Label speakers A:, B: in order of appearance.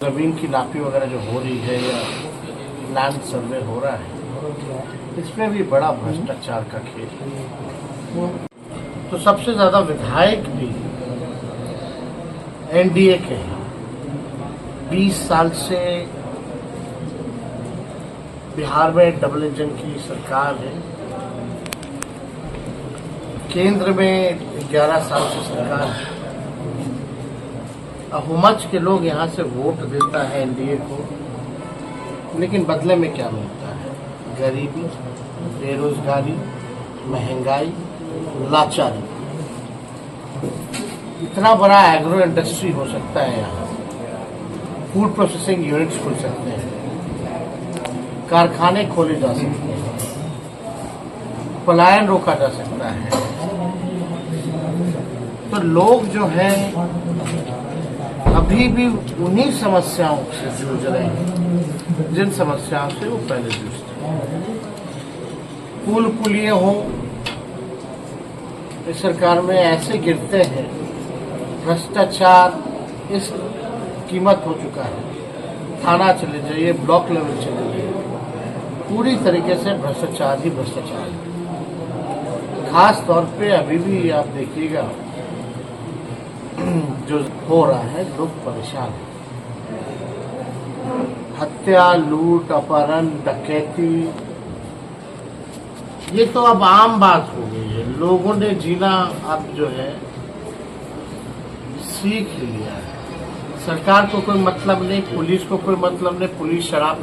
A: जमीन की नापी वगैरह जो हो रही है या लैंड सर्वे हो रहा है, इसमें भी बड़ा भ्रष्टाचार का खेल है। तो सबसे ज्यादा विधायक भी एनडीए के हैं। 20 साल से बिहार में डबल इंजन की सरकार है, केंद्र में 11 साल से सरकार है। बहुमत के लोग यहाँ से वोट देता है एनडीए को, लेकिन बदले में क्या मिलता है? गरीबी, बेरोजगारी, महंगाई, लाचारी। इतना बड़ा एग्रो इंडस्ट्री हो सकता है यहाँ, फूड प्रोसेसिंग यूनिट्स खुल सकते हैं, कारखाने खोले जा सकते हैं, पलायन रोका जा सकता है। तो लोग जो हैं अभी भी उन्हीं समस्याओं से जूझ रहे हैं जिन समस्याओं से वो पहले जूझते हैं। पुल पुलिये हो इस सरकार में ऐसे गिरते हैं, भ्रष्टाचार इस कीमत हो चुका है। थाना चले जाइए, ब्लॉक लेवल चले जाइए, पूरी तरीके से भ्रष्टाचार ही भ्रष्टाचार है। खास तौर पे अभी भी आप देखिएगा जो हो रहा है, लोग परेशान हैं। हत्या, लूट, अपहरण, डकैती, ये तो अब आम बात हो गई है। लोगों ने जीना अब जो है सीख लिया है। सरकार को कोई मतलब नहीं, पुलिस को कोई मतलब नहीं। पुलिस शराब